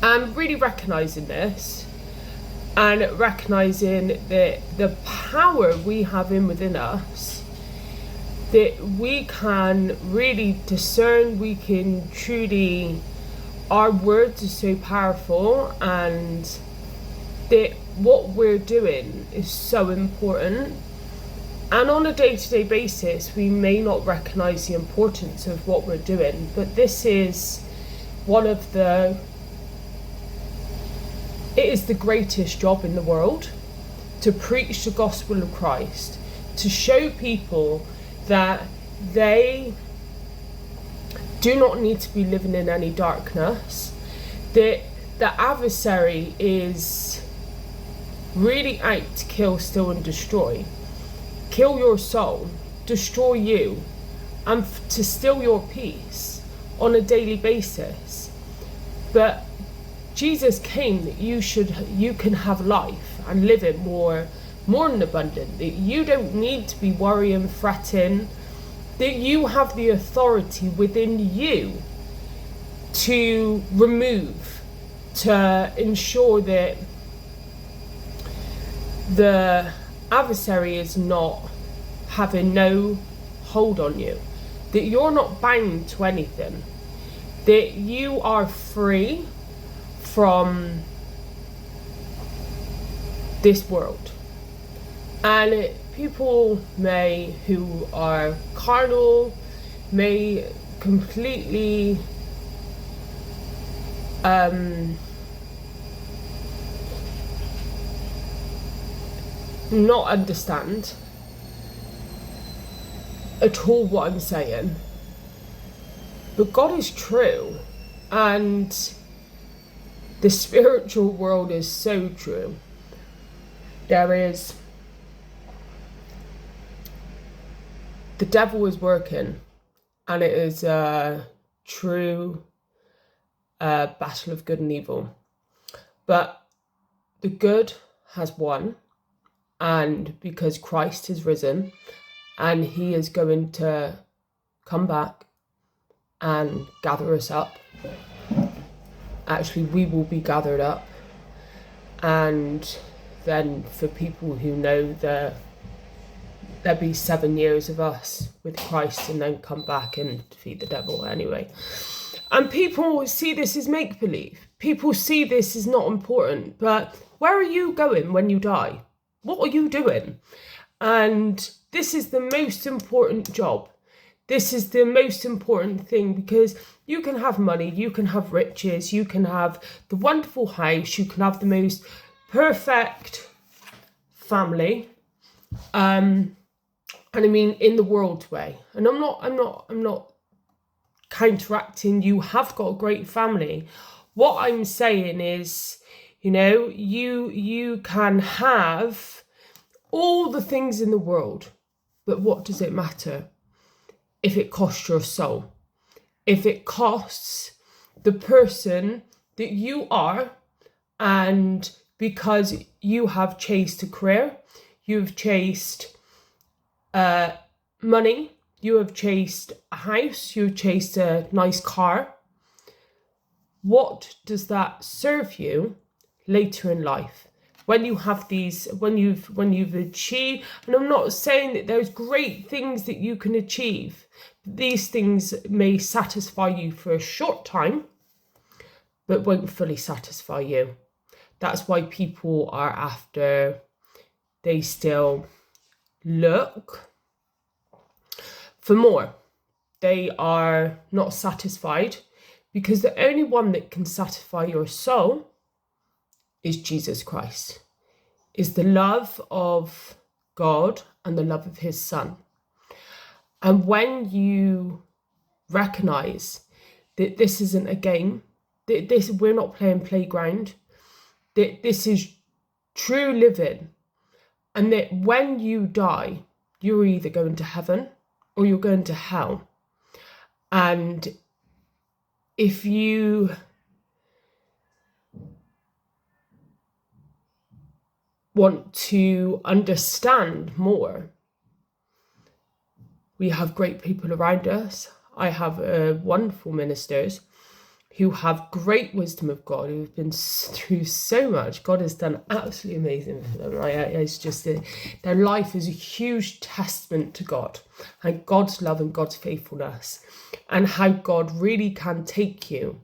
And really recognising this and recognising that the power we have within us, that we can really discern, we can truly, our words are so powerful, and that what we're doing is so important. And on a day-to-day basis, we may not recognise the importance of what we're doing, but this is it is the greatest job in the world, to preach the gospel of Christ, to show people that they do not need to be living in any darkness, that the adversary is really out to kill, steal and destroy. Kill your soul, destroy you, and to steal your peace on a daily basis. But Jesus came that you can have life and live it more than abundant, that you don't need to be worrying, fretting, that you have the authority within you to remove, to ensure that the adversary is not having no hold on you, that you're not bound to anything, that you are free from this world. And people who are carnal may completely not understand at all what I'm saying, but God is true, and the spiritual world is so true. The devil is working, and it is a true battle of good and evil, but the good has won. And because Christ is risen, and he is going to come back and gather us up. Actually, we will be gathered up. And then for people who know that there'll be 7 years of us with Christ, and then come back and defeat the devil anyway. And people see this as make-believe. People see this as not important. But where are you going when you die? What are you doing? And this is the most important job. This is the most important thing, because you can have money, you can have riches, you can have the wonderful house, you can have the most perfect family. And I mean, in the world way. And I'm not counteracting. You have got a great family. What I'm saying is, you can have all the things in the world, but what does it matter if it costs your soul? If it costs the person that you are, and because you have chased a career, you've chased money, you have chased a house, you've chased a nice car, what does that serve you later in life? When you have when you've achieved, and I'm not saying that there's great things that you can achieve. These things may satisfy you for a short time, but won't fully satisfy you. That's why people are after, they still look for more. They are not satisfied, because the only one that can satisfy your soul is Jesus Christ, is the love of God and the love of his Son. And when you recognize that this isn't a game, that we're not playing playground, that this is true living, and that when you die, you're either going to heaven or you're going to hell. And if you want to understand more, we have great people around us. I have wonderful ministers who have great wisdom of God, who have been through so much. God has done absolutely amazing for them. It's just their life is a huge testament to God and God's love and God's faithfulness, and how God really can take you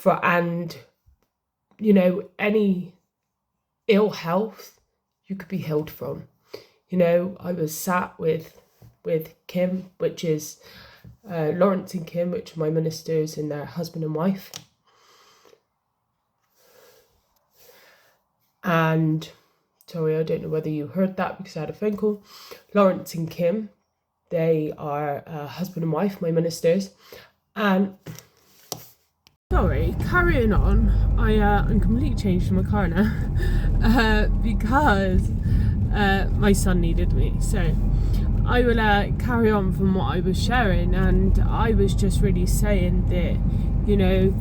and any ill health you could be healed from. I was sat with Kim, which is Lawrence and Kim, which are my ministers and their husband and wife. And sorry, I don't know whether you heard that because I had a phone call. Lawrence and Kim, they are husband and wife, my ministers. And sorry, carrying on, I'm completely changed in my car now because my son needed me. So I will carry on from what I was sharing, and I was just really saying that,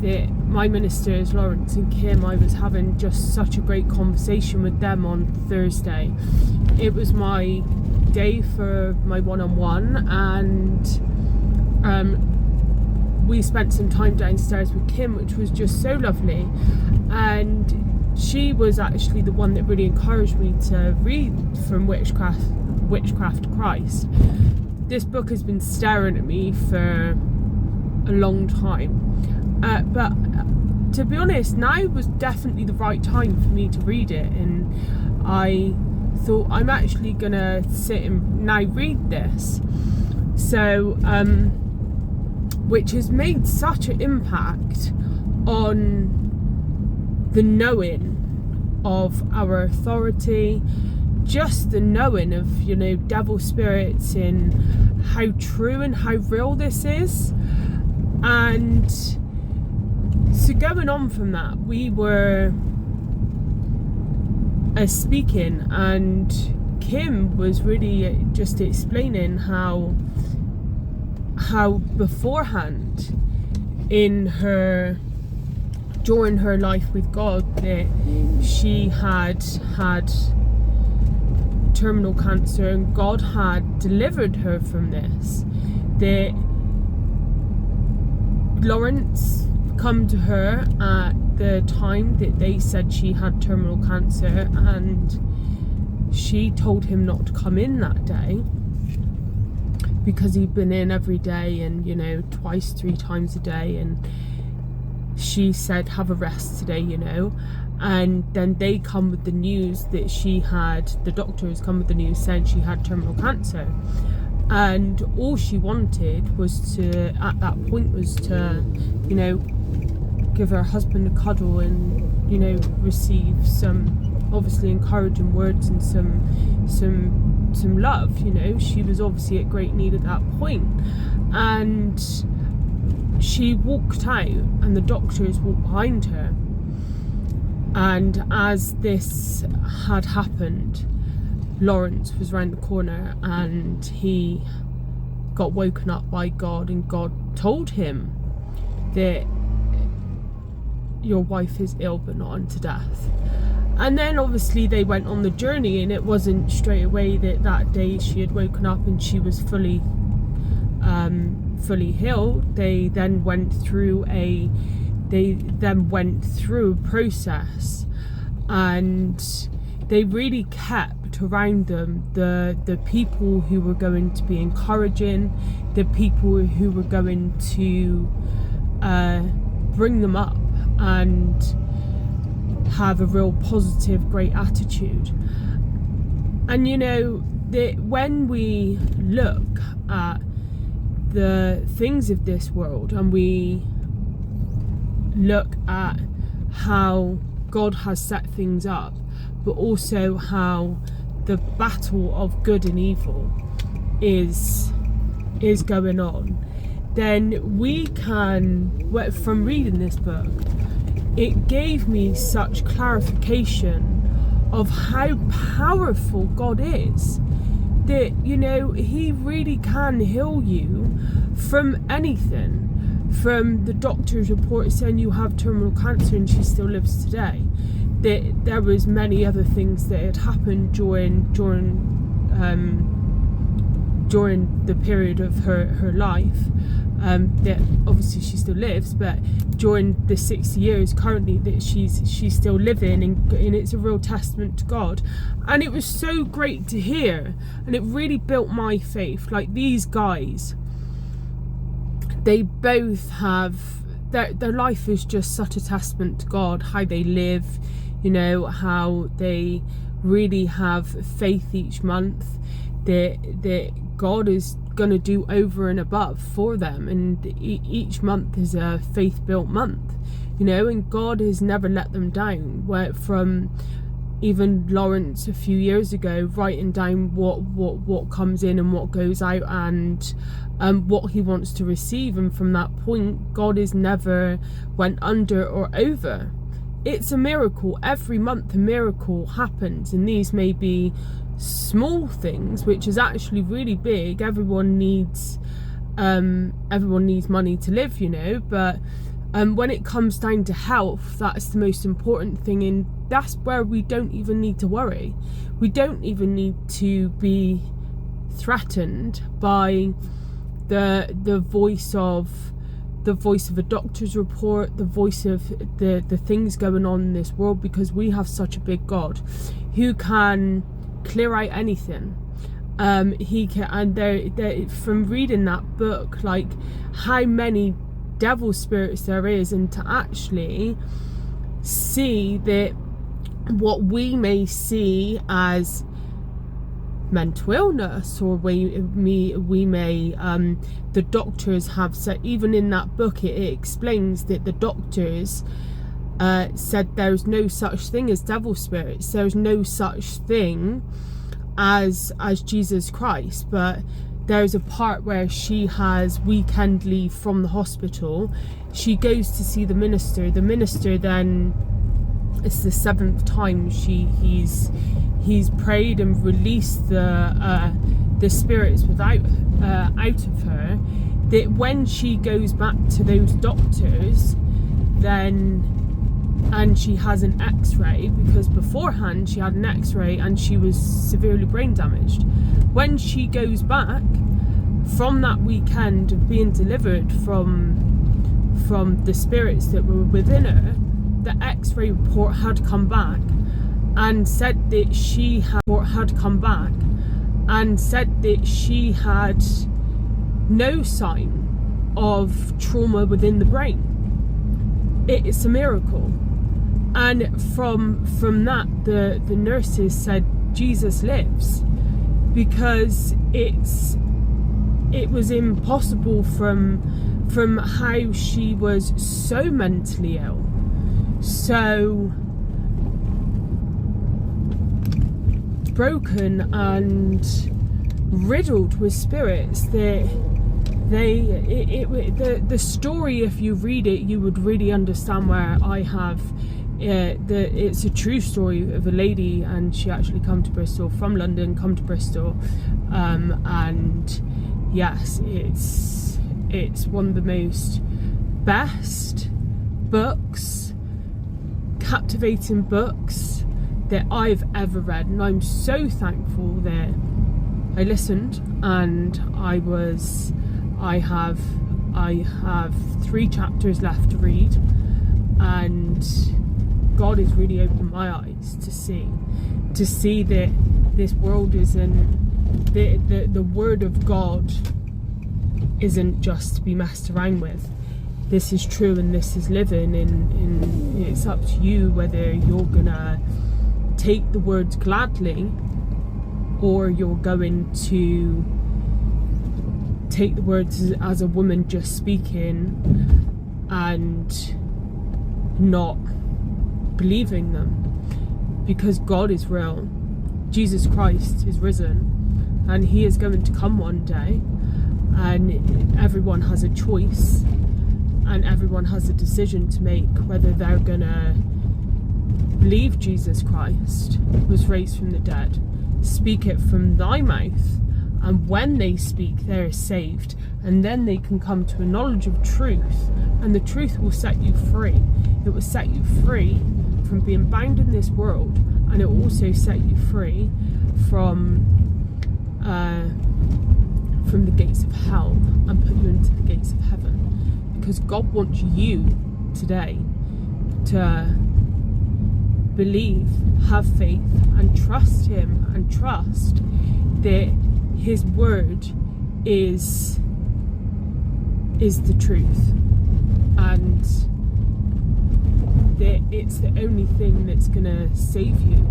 that my ministers, Lawrence and Kim, I was having just such a great conversation with them on Thursday. It was my day for my one-on-one, and we spent some time downstairs with Kim, which was just so lovely. And she was actually the one that really encouraged me to read from Witchcraft Christ. This book has been staring at me for a long time, but to be honest, now was definitely the right time for me to read it, and I thought I'm actually gonna sit and now read this. So which has made such an impact on the knowing of our authority, just the knowing of, devil spirits, and how true and how real this is. And so going on from that, we were speaking, and Kim was really just explaining how beforehand during her life with God, that she had terminal cancer, and God had delivered her from this. That Lawrence come to her at the time that they said she had terminal cancer, and she told him not to come in that day because he'd been in every day, and twice, 3 times a day, and she said, have a rest today, and then they come with the news that the doctors come with the news saying she had terminal cancer. And all she wanted was at that point was to, give her husband a cuddle and, receive some obviously encouraging words and some love. She was obviously at great need at that point. And she walked out, and the doctors walked behind her. And as this had happened, Lawrence was round the corner, and he got woken up by God, and God told him that your wife is ill but not unto death. And then obviously they went on the journey, and it wasn't straight away that day she had woken up and she was fully healed. They then went through a process, and they really kept around them the people who were going to be encouraging, the people who were going to bring them up and have a real positive, great attitude. And that when we look at the things of this world, and we look at how God has set things up, but also how the battle of good and evil is going on, then we can, from reading this book, it gave me such clarification of how powerful God is, that he really can heal you from anything, from the doctor's report saying you have terminal cancer and she still lives today. That there was many other things that had happened during during the period of her life, that obviously she still lives, but during the 60 years currently that she's still living, and it's a real testament to God. And it was so great to hear, and it really built my faith. Like, these guys, they both have their life is just such a testament to God, how they live, you know, how they really have faith each month that God is going to do over and above for them, and each month is a faith-built month, you know, and God has never let them down. From even Lawrence a few years ago writing down what comes in and what goes out, and what he wants to receive, and from that point God has never went under or over. It's a miracle. Every month a miracle happens, and these may be small things, which is actually really big. Everyone needs money to live, you know, but when it comes down to health, that's the most important thing, and that's where we don't even need to worry. We don't even need to be threatened by the voice of a doctor's report, the voice of the things going on in this world, because we have such a big God who can clear out anything. He can, and from reading that book, like how many devil spirits there is, and to actually see that what we may see as mental illness, or we may the doctors have said, even in that book it explains that the doctors said there's no such thing as devil spirits, there's no such thing as Jesus Christ. But there's a part where she has weekend leave from the hospital. She goes to see the minister then, it's the 7th time he's prayed and released the spirits out of her, that when she goes back to those doctors then, and she has an x-ray, because beforehand she had an x-ray and she was severely brain damaged. When she goes back from that weekend of being delivered from the spirits that were within her, the x-ray report had come back and said that she had no sign of trauma within the brain. It's a miracle. And from that, the nurses said Jesus lives, because it was impossible from how she was so mentally ill, so broken and riddled with spirits, that the story, if you read it, you would really understand where I have it's a true story of a lady, and she actually come to Bristol from London, come to Bristol, and yes, it's one of the most best books, captivating books that I've ever read, and I'm so thankful that I listened, and I have 3 chapters left to read, and God has really opened my eyes to see that this world isn't, the word of God isn't just to be messed around with. This is true, and this is living, and it's up to you whether you're gonna take the words gladly, or you're going to take the words as a woman just speaking and not believing them, because God is real. Jesus Christ is risen, and he is going to come one day, and everyone has a choice, and everyone has a decision to make, whether they're gonna believe Jesus Christ was raised from the dead, speak it from thy mouth, and when they speak, they're saved, and then they can come to a knowledge of truth, and the truth will set you free. It will set you free from being bound in this world, and it will also set you free from from the gates of hell and put you into the gates of heaven, because God wants you today to believe, have faith, and trust him, and trust that his word is the truth, and that it's the only thing that's going to save you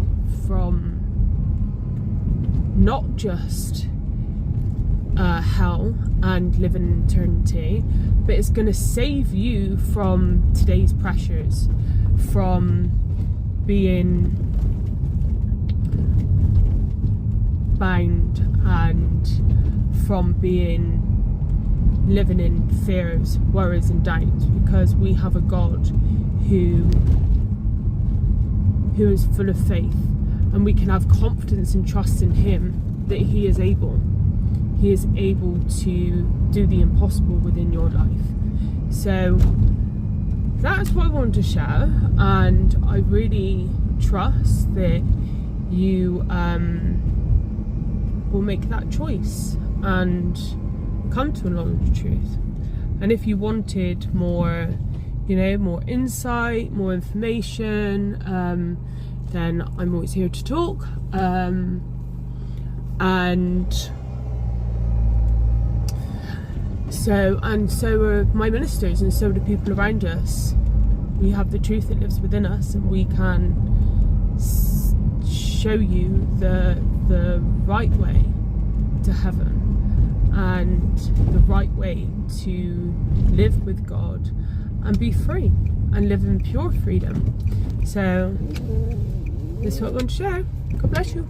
from not just hell and living in eternity, but it's going to save you from today's pressures, from being bound, and from living in fears, worries and doubts, because we have a God who is full of faith, and we can have confidence and trust in him that he is able to do the impossible within your life. So that's what I wanted to share, and I really trust that you will make that choice and come to a knowledge of truth. And if you wanted more, more insight, more information, then I'm always here to talk. So are my ministers, and so are the people around us. We have the truth that lives within us, and we can show you the right way to heaven, and the right way to live with God and be free and live in pure freedom. So this is what I want to share. God bless you.